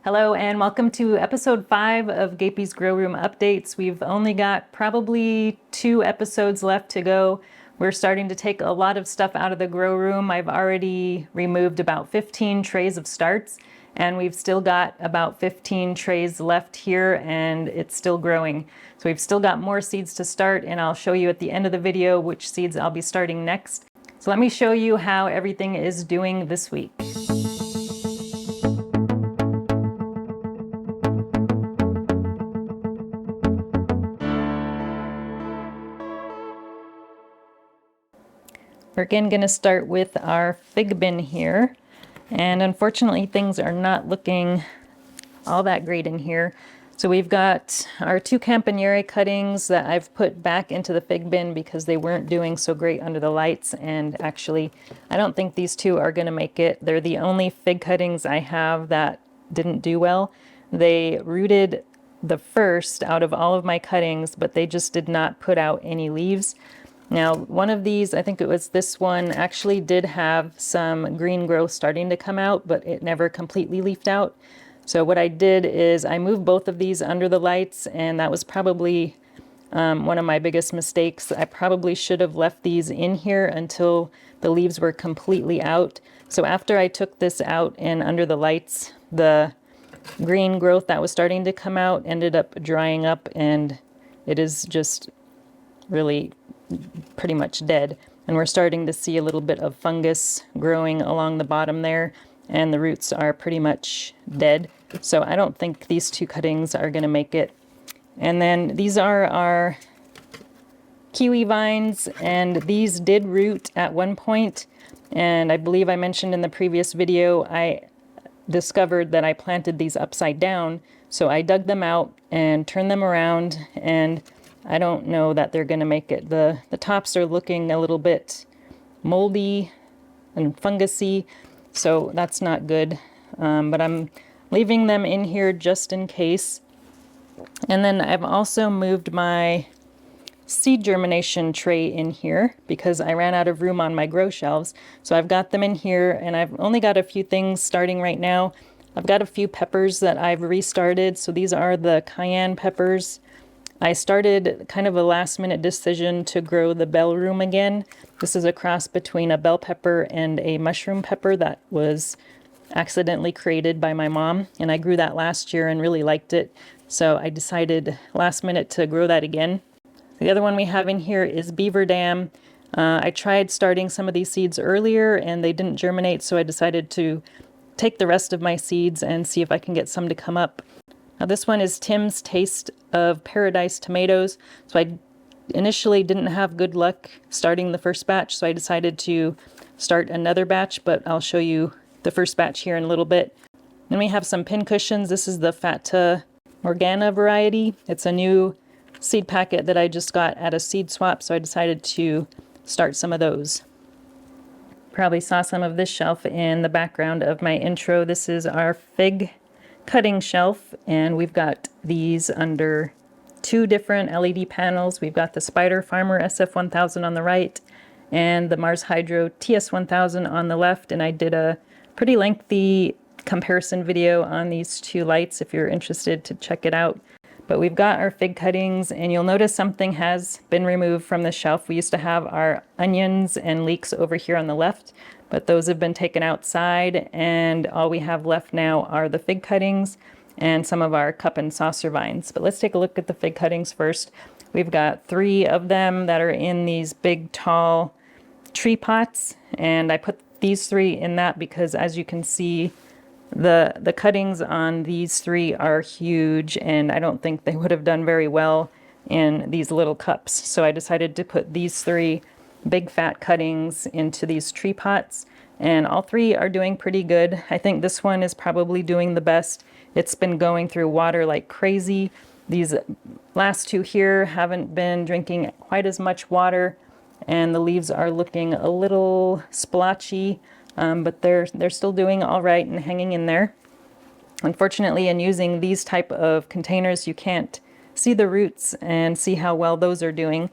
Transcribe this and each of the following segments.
Hello and welcome to episode 5 of Gapeys Growroom updates. We've only got probably 2 episodes left to go. We're starting to take a lot of stuff out of the grow room. I've already removed about 15 trays of starts, and we've still got about 15 trays left here, and it's still growing. So we've still got more seeds to start, and I'll show you at the end of the video which seeds I'll be starting next. So let me show you how everything is doing this week. We're again going to start with our fig bin here, and unfortunately things are not looking all that great in here. So we've got our 2 Campaniere cuttings that I've put back into the fig bin because they weren't doing so great under the lights, and actually I don't think these 2 are going to make it. They're the only fig cuttings I have that didn't do well. They rooted the first out of all of my cuttings, but they just did not put out any leaves. Now, one of these, I think it was this one, actually did have some green growth starting to come out, but it never completely leafed out. So what I did is I moved both of these under the lights, and that was probably one of my biggest mistakes. I probably should have left these in here until the leaves were completely out. So after I took this out and under the lights, the green growth that was starting to come out ended up drying up, and it is just really pretty much dead. And we're starting to see a little bit of fungus growing along the bottom there, and the roots are pretty much dead. So I don't think these 2 cuttings are going to make it. And then these are our kiwi vines, and these did root at one point, and I believe I mentioned in the previous video I discovered that I planted these upside down. So I dug them out and turned them around, and I don't know that they're going to make it. The tops are looking a little bit moldy and fungusy, so that's not good. But I'm leaving them in here just in case. And then I've also moved my seed germination tray in here because I ran out of room on my grow shelves. So I've got them in here, and I've only got a few things starting right now. I've got a few peppers that I've restarted. So these are the cayenne peppers. I started kind of a last minute decision to grow the bell room again. This is a cross between a bell pepper and a mushroom pepper that was accidentally created by my mom, and I grew that last year and really liked it. So I decided last minute to grow that again. The other one we have in here is beaver dam. I tried starting some of these seeds earlier and they didn't germinate, so I decided to take the rest of my seeds and see if I can get some to come up. Now this one is Tim's Taste of Paradise tomatoes. So I initially didn't have good luck starting the first batch, so I decided to start another batch, but I'll show you the first batch here in a little bit. Then we have some pincushions. This is the Fata Morgana variety. It's a new seed packet that I just got at a seed swap, so I decided to start some of those. Probably saw some of this shelf in the background of my intro. This is our fig cutting shelf, and we've got these under 2 different LED panels. We've got the Spider Farmer SF1000 on the right and the Mars Hydro TS1000 on the left, and I did a pretty lengthy comparison video on these 2 lights if you're interested to check it out. But we've got our fig cuttings, and you'll notice something has been removed from the shelf. We used to have our onions and leeks over here on the left, but those have been taken outside, and all we have left now are the fig cuttings and some of our cup and saucer vines. But let's take a look at the fig cuttings first. We've got 3 of them that are in these big tall tree pots, and I put these 3 in that because, as you can see, the cuttings on these 3 are huge, and I don't think they would have done very well in these little cups. So I decided to put these 3 big fat cuttings into these tree pots, and all 3 are doing pretty good. I think this one is probably doing the best. It's been going through water like crazy. These last 2 here haven't been drinking quite as much water, and the leaves are looking a little splotchy, but they're still doing all right and hanging in there. Unfortunately, in using these type of containers, you can't see the roots and see how well those are doing.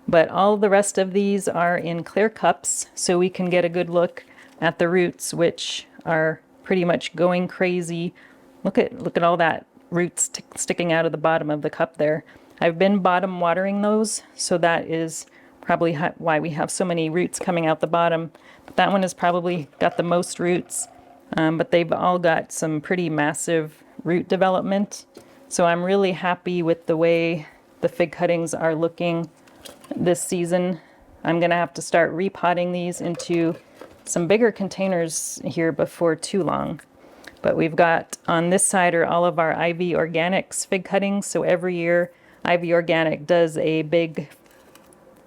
But all the rest of these are in clear cups, so we can get a good look at the roots, which are pretty much going crazy look at all that roots sticking out of the bottom of the cup there. I've been bottom watering those, so that is probably why we have so many roots coming out the bottom. But that one has probably got the most roots, but they've all got some pretty massive root development. So I'm really happy with the way the fig cuttings are looking this season. I'm gonna have to start repotting these into some bigger containers here before too long. But we've got on this side are all of our Ivy Organics fig cuttings. So every year Ivy Organic does a big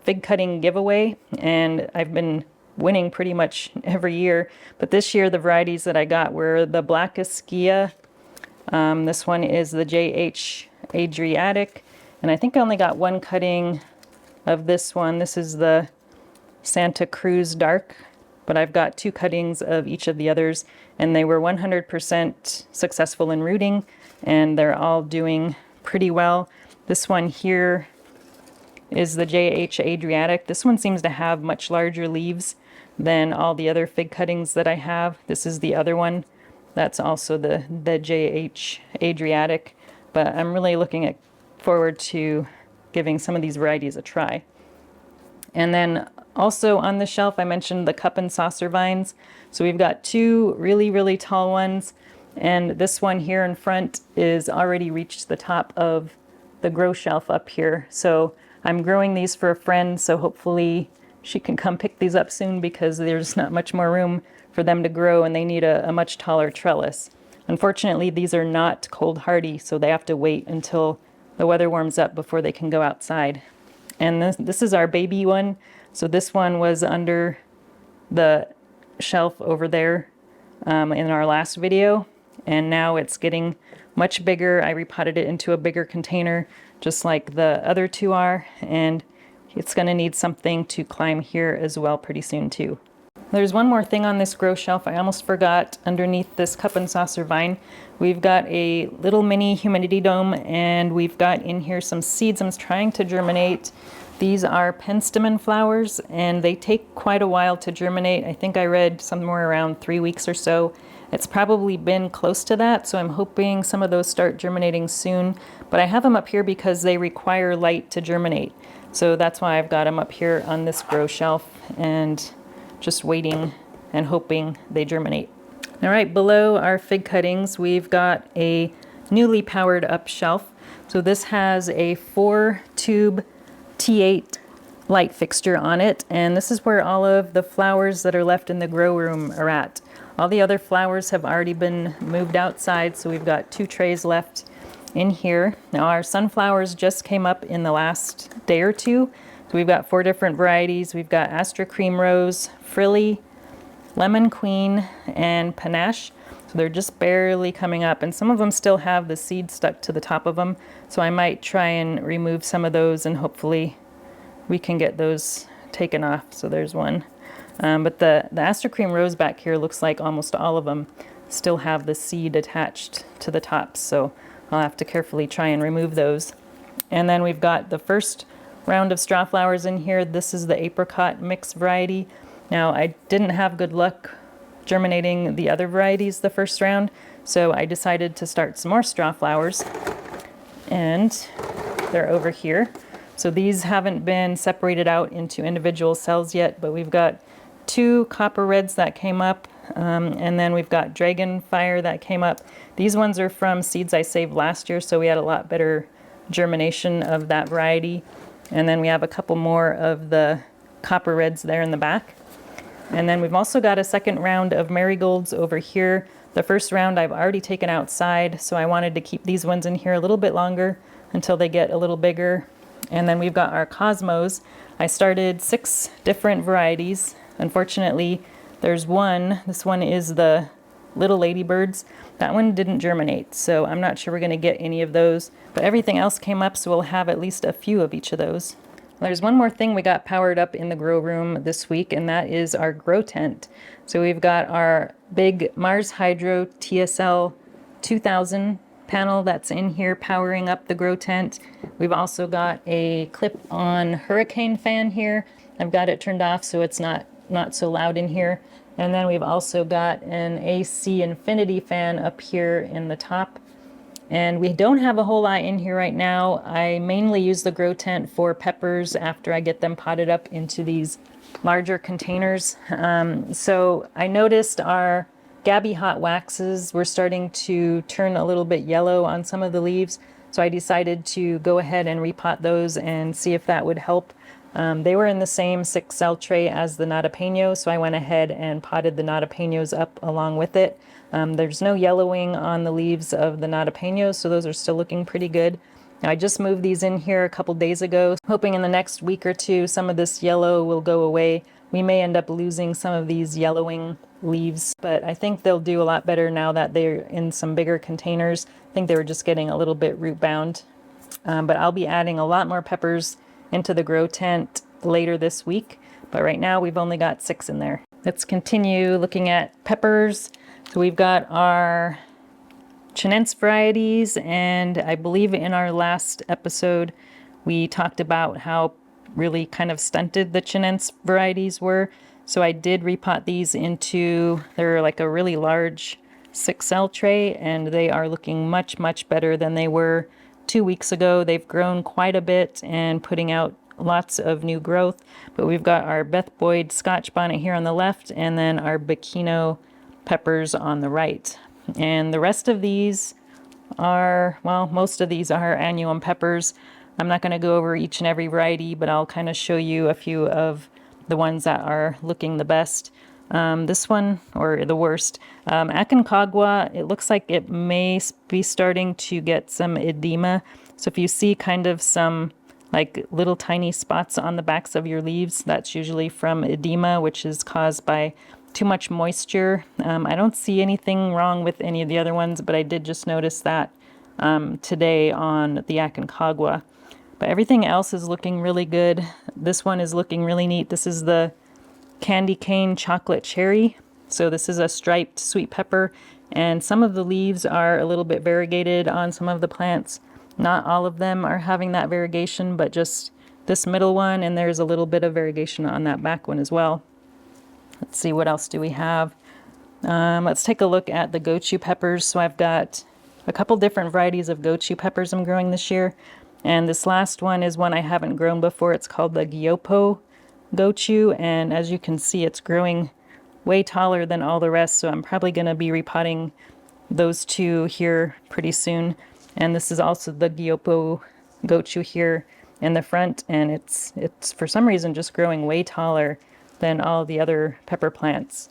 fig cutting giveaway, and I've been winning pretty much every year. But this year the varieties that I got were the Black Esquia. This one is the JH Adriatic, and I think I only got one cutting of this one. This is the Santa Cruz Dark, but I've got 2 cuttings of each of the others, and they were 100% successful in rooting, and they're all doing pretty well. This one here is the JH Adriatic. This one seems to have much larger leaves than all the other fig cuttings that I have. This is the other one. That's also the JH Adriatic, but I'm really looking forward to giving some of these varieties a try. And then also on the shelf, I mentioned the cup and saucer vines. So we've got 2 really, really tall ones, and this one here in front is already reached the top of the grow shelf up here. So I'm growing these for a friend, so hopefully she can come pick these up soon, because there's not much more room for them to grow, and they need a much taller trellis. Unfortunately, these are not cold hardy, so they have to wait until the weather warms up before they can go outside. And this is our baby one. So this one was under the shelf over there in our last video, and now it's getting much bigger. I repotted it into a bigger container, just like the other 2 are, and it's going to need something to climb here as well pretty soon too. There's one more thing on this grow shelf I almost forgot. Underneath this cup and saucer vine, we've got a little mini humidity dome, and we've got in here some seeds I'm trying to germinate. These are penstemon flowers, and they take quite a while to germinate. I think I read somewhere around 3 weeks or so. It's probably been close to that, so I'm hoping some of those start germinating soon. But I have them up here because they require light to germinate. So that's why I've got them up here on this grow shelf, and just waiting and hoping they germinate. All right, below our fig cuttings, we've got a newly powered up shelf. So this has a 4-tube T8 light fixture on it, and this is where all of the flowers that are left in the grow room are at. All the other flowers have already been moved outside, so we've got 2 trays left in here. Now our sunflowers just came up in the last day or 2. So we've got 4 different varieties. We've got Astra Cream Rose, Frilly, Lemon Queen, and Panache. So they're just barely coming up, and some of them still have the seed stuck to the top of them. So I might try and remove some of those, and hopefully we can get those taken off. So there's one. But the Astra Cream Rose back here looks like almost all of them still have the seed attached to the tops. So I'll have to carefully try and remove those. And then we've got the first round of straw flowers in here. This is the apricot mix variety. Now I didn't have good luck germinating the other varieties the first round, so I decided to start some more straw flowers, and they're over here. So these haven't been separated out into individual cells yet, but we've got 2 copper reds that came up, and then we've got dragon fire that came up. These ones are from seeds I saved last year, so we had a lot better germination of that variety. And then we have a couple more of the copper reds there in the back. And then we've also got a second round of marigolds over here. The first round I've already taken outside, so I wanted to keep these ones in here a little bit longer until they get a little bigger. And then we've got our cosmos. I started 6 different varieties. Unfortunately, there's one. This one is the little ladybirds. That one didn't germinate, so I'm not sure we're going to get any of those. But everything else came up, so we'll have at least a few of each of those. There's one more thing we got powered up in the grow room this week, and that is our grow tent. So we've got our big Mars Hydro TSL 2000 panel that's in here powering up the grow tent. We've also got a clip-on hurricane fan here. I've got it turned off so it's not so loud in here. And then we've also got an AC infinity fan up here in the top. And we don't have a whole lot in here right now. I mainly use the grow tent for peppers after I get them potted up into these larger containers. So I noticed our Gaby hot waxes were starting to turn a little bit yellow on some of the leaves. So I decided to go ahead and repot those and see if that would help. They were in the same 6-cell tray as the nada so I went ahead and potted the nada up along with it. There's no yellowing on the leaves of the nada so those are still looking pretty good. Now, I just moved these in here a couple days ago, hoping in the next week or two some of this yellow will go away. We may end up losing some of these yellowing leaves, but I think they'll do a lot better now that they're in some bigger containers. I think they were just getting a little bit root bound. But I'll be adding a lot more peppers into the grow tent later this week. But right now we've only got 6 in there. Let's continue looking at peppers. So we've got our Chinense varieties, and I believe in our last episode we talked about how really kind of stunted the Chinense varieties were. So I did repot these into, they're like a really large 6-cell tray, and they are looking much, much better than they were 2 weeks ago. They've grown quite a bit and putting out lots of new growth. But we've got our Beth Boyd Scotch bonnet here on the left, and then our Bacchino peppers on the right. And the rest of these are, well, most of these are annuum peppers. I'm not going to go over each and every variety, but I'll kind of show you a few of the ones that are looking the best. This one, or the worst, Aconcagua, it looks like it may be starting to get some edema. So if you see kind of some like little tiny spots on the backs of your leaves, that's usually from edema, which is caused by too much moisture. I don't see anything wrong with any of the other ones, but I did just notice that today on the Aconcagua. But everything else is looking really good. This one is looking really neat. This is the Candy Cane Chocolate Cherry. So this is a striped sweet pepper, and some of the leaves are a little bit variegated on some of the plants. Not all of them are having that variegation, but just this middle one, and there's a little bit of variegation on that back one as well. Let's see, what else do we have? Let's take a look at the gochu peppers. So I've got a couple different varieties of gochu peppers I'm growing this year. And this last one is one I haven't grown before. It's called the Gyopo gochu. And as you can see, it's growing way taller than all the rest. So I'm probably going to be repotting those two here pretty soon. And this is also the Gyopo gochu here in the front. And it's for some reason just growing way taller than all the other pepper plants.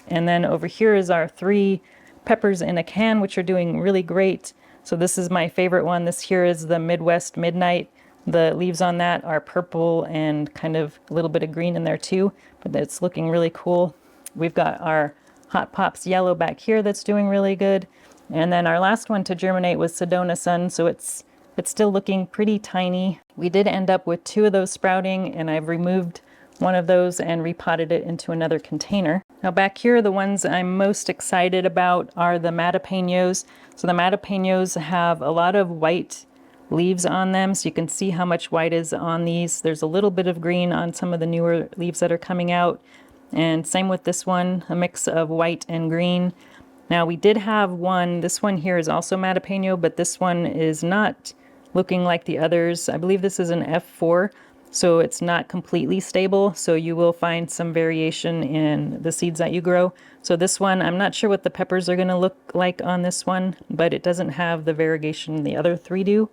And then over here is our 3 peppers in a can, which are doing really great. So this is my favorite one. This here is the Midwest Midnight. The leaves on that are purple and kind of a little bit of green in there too, but it's looking really cool. We've got our Hot Pops Yellow back here that's doing really good. And then our last one to germinate was Sedona Sun, so it's still looking pretty tiny. We did end up with 2 of those sprouting, and I've removed one of those and repotted it into another container. Now back here, the ones I'm most excited about are the Matapenos. So the Matapenos have a lot of white leaves on them, so you can see how much white is on these. There's a little bit of green on some of the newer leaves that are coming out, and same with this one, a mix of white and green. Now we did have one, this one here is also Matapeno, but this one is not looking like the others. I believe this is an F4. So it's not completely stable, so you will find some variation in the seeds that you grow. So this one, I'm not sure what the peppers are going to look like on this one, but it doesn't have the variegation the other 3 do.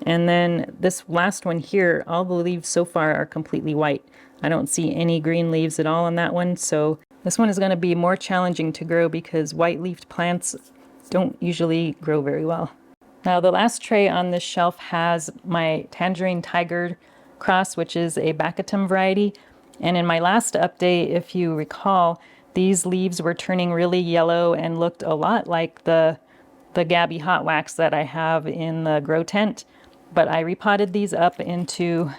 And then this last one here, all the leaves so far are completely white. I don't see any green leaves at all on that one, so this one is going to be more challenging to grow because white-leafed plants don't usually grow very well. Now the last tray on this shelf has my Tangerine Tiger cross, which is a Baccatum variety. And in my last update, if you recall, these leaves were turning really yellow and looked a lot like the Gaby hot wax that I have in the grow tent. But I repotted these up into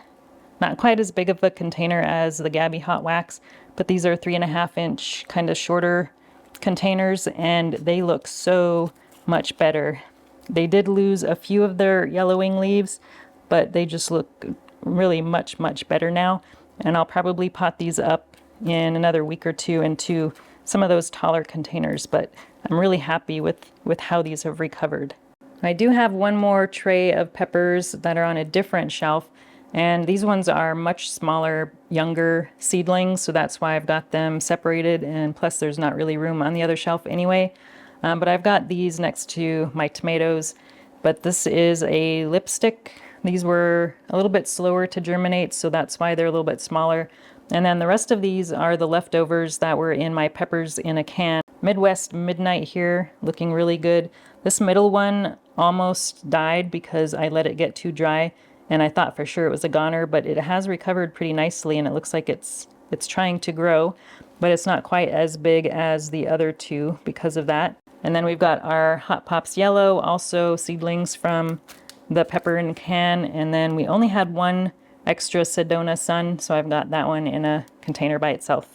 not quite as big of a container as the Gaby hot wax, but these are 3.5-inch kind of shorter containers, and they look so much better. They did lose a few of their yellowing leaves, but they just look really much better now. And I'll probably pot these up in another week or two into some of those taller containers, but I'm really happy with how these have recovered. I do have one more tray of peppers that are on a different shelf, and these ones are much smaller, younger seedlings, so that's why I've got them separated, and plus there's not really room on the other shelf anyway. But I've got these next to my tomatoes, but this is a lipstick. These were a little bit slower to germinate, so that's why they're a little bit smaller. And then the rest of these are the leftovers that were in my peppers in a can. Midwest Midnight here, looking really good. This middle one almost died because I let it get too dry, and I thought for sure it was a goner, but it has recovered pretty nicely, and it looks like it's trying to grow, but it's not quite as big as the other two because of that. And then we've got our Hot Pops Yellow, also seedlings from the pepper in a can, and then we only had one extra Sedona Sun, so I've got that one in a container by itself.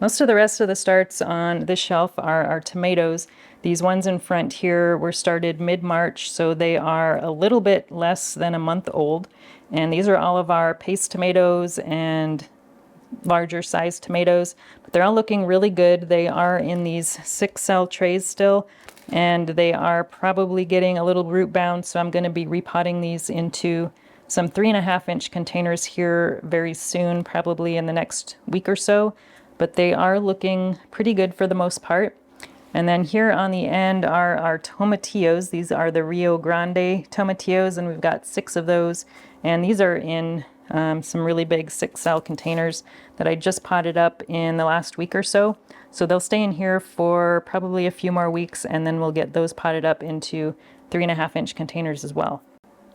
Most of the rest of the starts on this shelf are our tomatoes. These ones in front here were started mid-March, so they are a little bit less than a month old. And these are all of our paste tomatoes and larger sized tomatoes, but they're all looking really good. They are in these 6-cell trays still, and they are probably getting a little root bound, so I'm going to be repotting these into some 3.5-inch containers here very soon, probably in the next week or so, but they are looking pretty good for the most part. And then here on the end are our tomatillos. These are the Rio Grande tomatillos, and we've got 6 of those, and these are in some really big 6-cell containers that I just potted up in the last week or so. So they'll stay in here for probably a few more weeks, and then we'll get those potted up into 3.5-inch containers as well.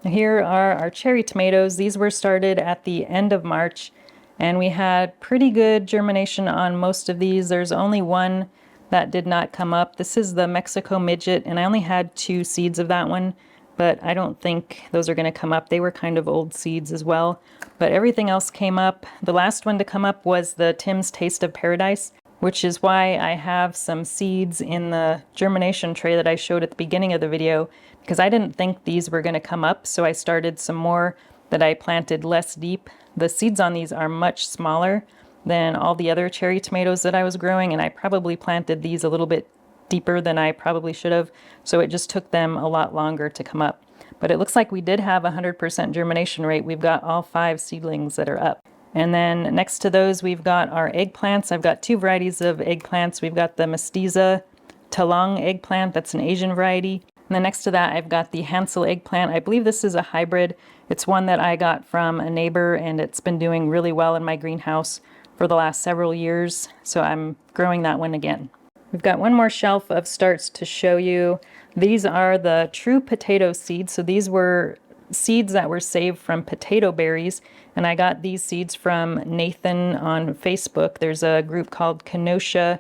Here are our cherry tomatoes. These were started at the end of March, and we had pretty good germination on most of these. There's only one that did not come up. This is the Mexico Midget, and I only had 2 seeds of that one, but I don't think those are going to come up. They were kind of old seeds as well, but everything else came up. The last one to come up was the Tim's Taste of Paradise, which is why I have some seeds in the germination tray that I showed at the beginning of the video, because I didn't think these were going to come up, so I started some more that I planted less deep. The seeds on these are much smaller than all the other cherry tomatoes that I was growing, and I probably planted these a little bit deeper than I probably should have, so it just took them a lot longer to come up. But it looks like we did have 100% germination rate. We've got all 5 seedlings that are up. And then next to those, we've got our eggplants. I've got 2 varieties of eggplants. We've got the Mestiza Talong eggplant, that's an Asian variety. And then next to that, I've got the Hansel eggplant. I believe this is a hybrid. It's one that I got from a neighbor, and it's been doing really well in my greenhouse for the last several years, so I'm growing that one again. We've got one more shelf of starts to show you. These are the true potato seeds. So these were seeds that were saved from potato berries, and I got these seeds from Nathan on Facebook. There's a group called Kenosha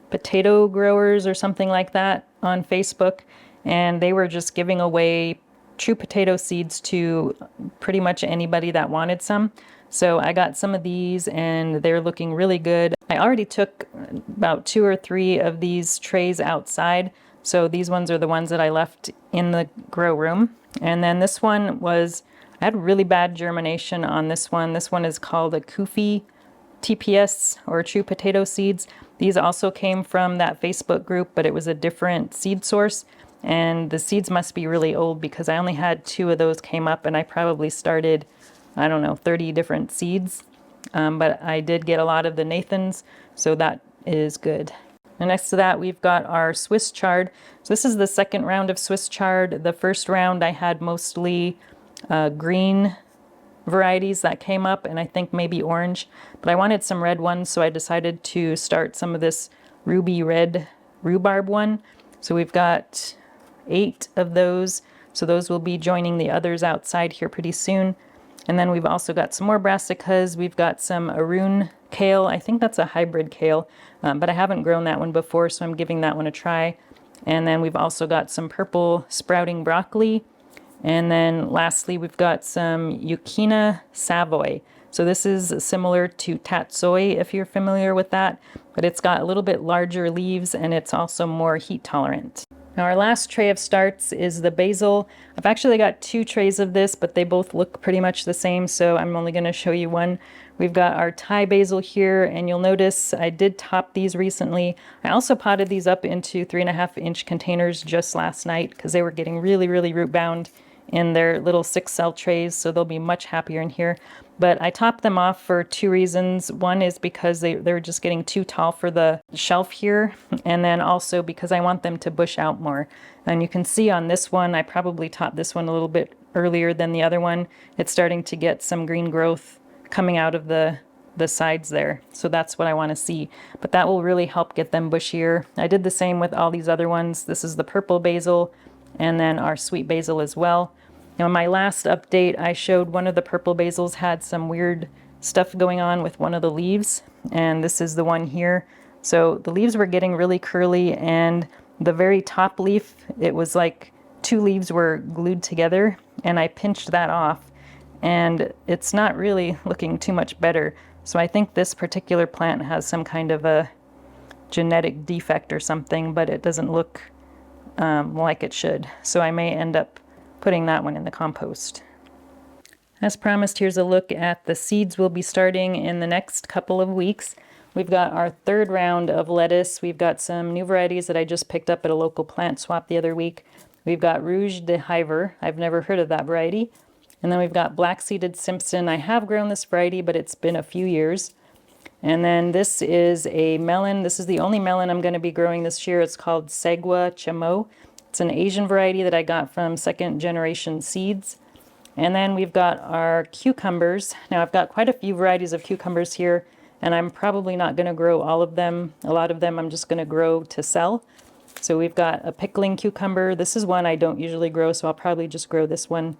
Potato Growers or something like that on Facebook, and they were just giving away true potato seeds to pretty much anybody that wanted some. So I got some of these, and they're looking really good. I already took about 2 or 3 of these trays outside, so these ones are the ones that I left in the grow room. And then this one I had really bad germination on this one. This one is called a Kufi TPS, or true potato seeds. These also came from that Facebook group, but it was a different seed source, and the seeds must be really old because I only had 2 of those came up, and I probably started, I don't know, 30 different seeds. But I did get a lot of the Nathans, so that is good. And next to that, we've got our Swiss chard. So this is the second round of Swiss chard. The first round I had mostly green varieties that came up, and I think maybe orange, but I wanted some red ones, so I decided to start some of this ruby red rhubarb one. So we've got 8 of those, so those will be joining the others outside here pretty soon. And then we've also got some more brassicas. We've got some Aroon kale. I think that's a hybrid kale, but I haven't grown that one before, so I'm giving that one a try. And then we've also got some purple sprouting broccoli. And then lastly, we've got some Yucchina Savoy. So this is similar to Tatsoi, if you're familiar with that, but it's got a little bit larger leaves, and it's also more heat tolerant. Now our last tray of starts is the basil. I've actually got 2 trays of this, but they both look pretty much the same, so I'm only going to show you one We've got our Thai basil here, and you'll notice I did top these recently. I also potted these up into 3.5-inch containers just last night because they were getting really, really root bound in their little 6-cell trays, so they'll be much happier in here. But I topped them off for 2 reasons. One is because they're just getting too tall for the shelf here, and then also because I want them to bush out more. And you can see on this one, I probably topped this one a little bit earlier than the other one. It's starting to get some green growth coming out of the sides there. So that's what I want to see. But that will really help get them bushier. I did the same with all these other ones. This is the purple basil and then our sweet basil as well. Now, in my last update, I showed one of the purple basils had some weird stuff going on with one of the leaves, and this is the one here. So the leaves were getting really curly, and the very top leaf, it was like 2 leaves were glued together, and I pinched that off, and it's not really looking too much better. So I think this particular plant has some kind of a genetic defect or something, but it doesn't look like it should. So I may end up putting that one in the compost. As promised, here's a look at the seeds we'll be starting in the next couple of weeks. We've got our 3rd round of lettuce. We've got some new varieties that I just picked up at a local plant swap the other week. We've got Rouge de Hiver. I've never heard of that variety. And then we've got black-seeded Simpson. I have grown this variety, but it's been a few years. And then this is a melon. This is the only melon I'm going to be growing this year. It's called Segwa Chamo. It's an Asian variety that I got from 2nd generation seeds. And then we've got our cucumbers. Now I've got quite a few varieties of cucumbers here, and I'm probably not going to grow all of them. A lot of them I'm just going to grow to sell. So we've got a pickling cucumber. This is one I don't usually grow, so I'll probably just grow this one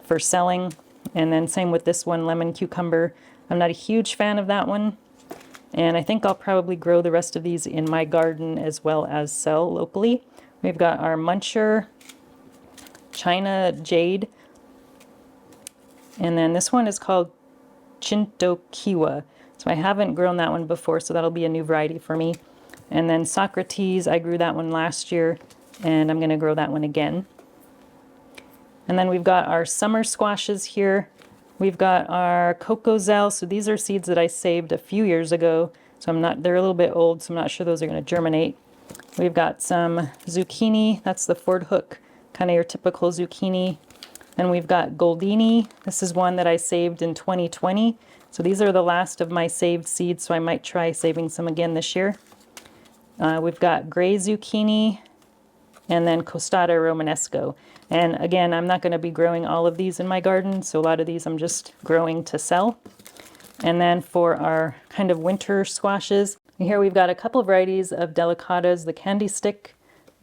for selling. And then same with this one, lemon cucumber. I'm not a huge fan of that one. And I think I'll probably grow the rest of these in my garden as well as sell locally. We've got our muncher, China Jade. And then this one is called Chintokiwa. So I haven't grown that one before, so that'll be a new variety for me. And then Socrates, I grew that one last year, and I'm going to grow that one again. And then we've got our summer squashes here. We've got our cocozelle. So these are seeds that I saved a few years ago. So they're a little bit old, so I'm not sure those are going to germinate. We've got some zucchini. That's the Ford Hook, kind of your typical zucchini. Then we've got Goldini. This is one that I saved in 2020. So these are the last of my saved seeds, so I might try saving some again this year. We've got gray zucchini and then Costata Romanesco. And again, I'm not going to be growing all of these in my garden, so a lot of these I'm just growing to sell. And then for our kind of winter squashes, here we've got a couple of varieties of delicatas, the candy stick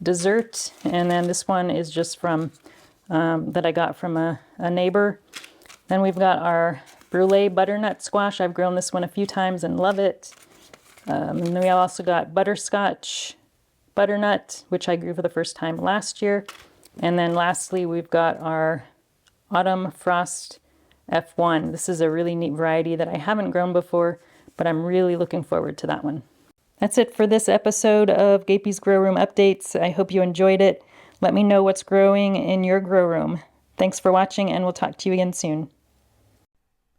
dessert, and then this one is just from that I got from a neighbor. Then we've got our brulee butternut squash. I've grown this one a few times and love it. And then we also got butterscotch butternut, which I grew for the first time last year. And then lastly, we've got our autumn frost F1. This is a really neat variety that I haven't grown before, but I'm really looking forward to that one. That's it for this episode of Gapeys Grow Room Updates. I hope you enjoyed it. Let me know what's growing in your grow room. Thanks for watching, and we'll talk to you again soon.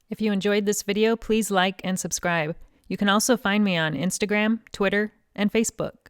If you enjoyed this video, please like and subscribe. You can also find me on Instagram, Twitter, and Facebook.